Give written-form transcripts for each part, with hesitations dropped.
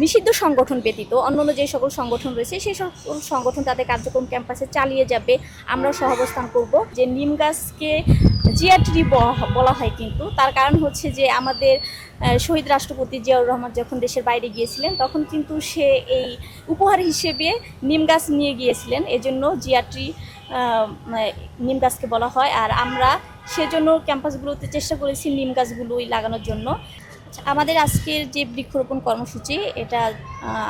নিষিদ্ধ সংগঠন ব্যতীত অন্যান্য যে সকল সংগঠন রয়েছে সেই সকল সংগঠন তাদের কার্যক্রম ক্যাম্পাসে চালিয়ে যাবে। আমরা সহাবস্থান করব। যে নিম গাছকে জিয়া ট্রি বলা হয়, কিন্তু তার কারণ হচ্ছে যে আমাদের শহীদ রাষ্ট্রপতি জিয়াউর রহমান যখন দেশের বাইরে গিয়েছিলেন তখন কিন্তু সে এই উপহার হিসেবে নিম গাছ নিয়ে গিয়েছিলেন, এজন্য জিয়া ট্রি নিম গাছকে বলা হয়। আর আমরা সেজন্য ক্যাম্পাসগুলোতে চেষ্টা করেছি নিম গাছগুলোই লাগানোর জন্য। আমাদের আজকের যে বৃক্ষরোপণ কর্মসূচি, এটা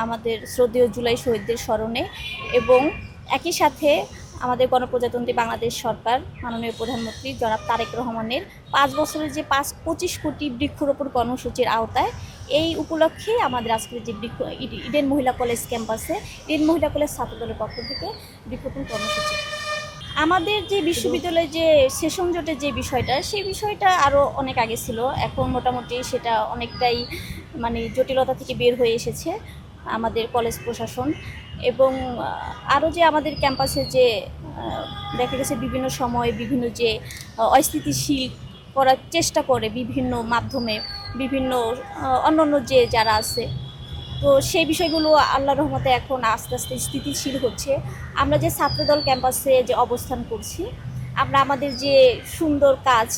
আমাদের শ্রদ্ধেয় জুলাই শহীদদের স্মরণে এবং একই সাথে আমাদের গণপ্রজাতন্ত্রী বাংলাদেশ সরকার মাননীয় প্রধানমন্ত্রী জনাব তারেক রহমানের 5 বছরের যে 25 কোটি বৃক্ষরোপণ কর্মসূচির আওতায় এই উপলক্ষে আমাদের আজকের যে ইডেন মহিলা কলেজ ক্যাম্পাসে ইডেন মহিলা কলেজ ছাত্রদলের পক্ষ থেকে বৃক্ষরোপণ কর্মসূচি। আমাদের যে বিশ্ববিদ্যালয়ে যে সেশন জটের যে বিষয়টা, সেই বিষয়টা আরও অনেক আগে ছিল। এখন মোটামুটি সেটা অনেকটাই মানে জটিলতা থেকে বের হয়ে এসেছে আমাদের কলেজ প্রশাসন। এবং আরও যে আমাদের ক্যাম্পাসে যে দেখা গেছে বিভিন্ন সময় বিভিন্ন যে অস্থিতিশীল করার চেষ্টা করে বিভিন্ন মাধ্যমে বিভিন্ন অন্যান্য যে যারা আছে, তো সেই বিষয়গুলো আল্লাহর রহমতে এখন আস্তে আস্তে স্থিতিশীল হচ্ছে। আমরা যে ছাত্রদল ক্যাম্পাসে যে অবস্থান করছি, আমরা আমাদের যে সুন্দর কাজ,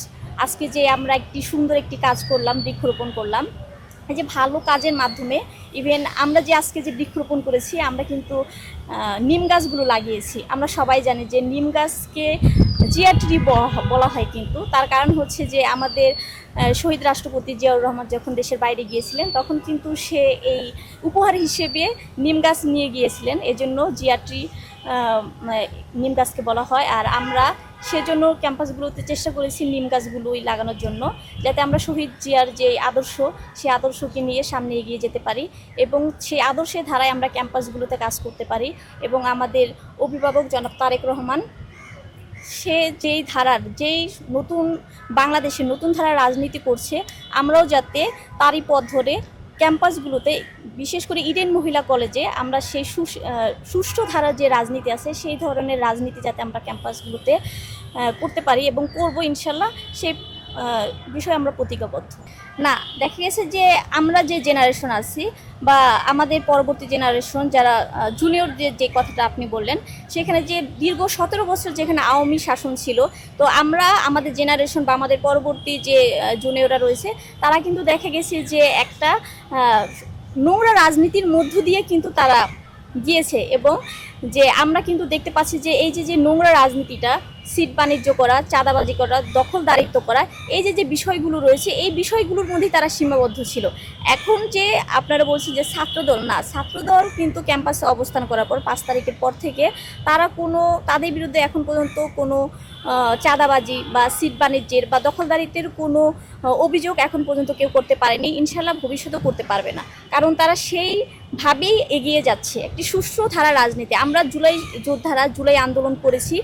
আজকে যে আমরা সুন্দর একটি কাজ করলাম, বৃক্ষরোপণ করলাম, এই যে ভালো কাজের মাধ্যমে ইভেন আমরা যে আজকে যে বৃক্ষরোপণ করেছি, আমরা কিন্তু নিম গাছগুলো লাগিয়েছি। আমরা সবাই জানি যে নিম গাছকে জিয়া ট্রি বলা হয়, কিন্তু তার কারণ হচ্ছে যে আমাদের শহীদ রাষ্ট্রপতি জিয়াউর রহমান যখন দেশের বাইরে গিয়েছিলেন তখন কিন্তু সে এই উপহার হিসেবে নিম গাছ নিয়ে গিয়েছিলেন, এজন্য জিয়া ট্রি নিম গাছকে বলা হয়। আর আমরা সেজন্য ক্যাম্পাসগুলোতে চেষ্টা করেছি নিম গাছগুলোই লাগানোর জন্য, যাতে আমরা শহীদ জিয়ার যে আদর্শ, সেই আদর্শকে নিয়ে সামনে এগিয়ে যেতে পারি এবং সেই আদর্শের ধারায় আমরা ক্যাম্পাসগুলোতে কাজ করতে পারি। এবং আমাদের অভিভাবক জনাব তারেক রহমান সে যেই ধারার নতুন বাংলাদেশের নতুন ধারার রাজনীতি করছে, আমরাও যাতে তারই পথ ধরে ক্যাম্পাসগুলোতে, বিশেষ করে ইডেন মহিলা কলেজে আমরা সেই সুষ্ঠু ধারার যে রাজনীতি আছে সেই ধরনের রাজনীতি যাতে আমরা ক্যাম্পাসগুলোতে করতে পারি এবং করব ইনশাল্লাহ, সেই বিষয়ে আমরা প্রতিজ্ঞাবদ্ধ। না, দেখা গেছে যে আমরা যে জেনারেশন আছি বা আমাদের পরবর্তী জেনারেশন যারা জুনিয়র যে কথাটা আপনি বললেন, সেখানে যে দীর্ঘ 17 বছর যেখানে আওয়ামী শাসন ছিল, তো আমরা আমাদের জেনারেশন বা আমাদের পরবর্তী যে জুনিয়ররা রয়েছে তারা কিন্তু দেখা গেছে যে একটা নোংরা রাজনীতির মধ্য দিয়ে কিন্তু তারা গিয়েছে। এবং যে আমরা কিন্তু দেখতে পাচ্ছি যে এই যে নোংরা রাজনীতিটা, সিট বাণিজ্য করা, চাঁদাবাজি করা, দখলদারিত্ব করা, এই যে বিষয়গুলো রয়েছে, এই বিষয়গুলোর মধ্যেই তারা সীমাবদ্ধ ছিল। এখন যে আপনারা বলছেন যে ছাত্রদল, না, ছাত্রদল কিন্তু ক্যাম্পাসে অবস্থান করার পর 5 তারিখের পর থেকে তারা তাদের বিরুদ্ধে এখন পর্যন্ত কোনো চাঁদাবাজি বা সিট বাণিজ্যের বা দখলদারিত্বের কোনো অভিযোগ এখন পর্যন্ত কেউ করতে পারেনি, ইনশাল্লাহ ভবিষ্যতেও করতে পারবে না, কারণ তারা সেইভাবেই এগিয়ে যাচ্ছে একটি সুষ্ঠু ধারা রাজনীতি। আমরা জুলাই যোদ্ধারা জুলাই আন্দোলন করেছি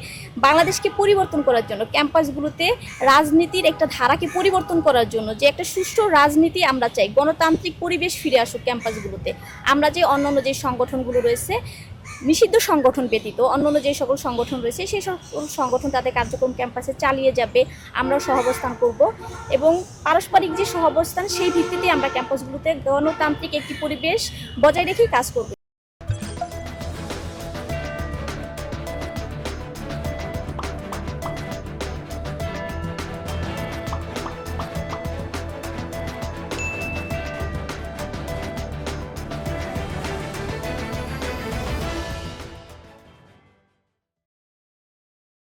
বাংলাদেশকে পরিবর্তন করার জন্য, ক্যাম্পাসগুলোতে রাজনীতির একটা ধারাকে পরিবর্তন করার জন্য, যে একটা সুষ্ঠু রাজনীতি আমরা চাই, গণতান্ত্রিক পরিবেশ ফিরে আসুক ক্যাম্পাসগুলোতে। আমরা যে অন্যান্য যে সংগঠনগুলো রয়েছে নিষিদ্ধ সংগঠন ব্যতীত অন্যান্য যে সকল সংগঠন রয়েছে সেই সকল সংগঠন তাদের কার্যক্রম ক্যাম্পাসে চালিয়ে যাবে। আমরা সহাবস্থান করব এবং পারস্পরিক যে সহাবস্থান সেই ভিত্তিতে আমরা ক্যাম্পাসগুলোতে গণতান্ত্রিক একটি পরিবেশ বজায় রেখেই কাজ করব।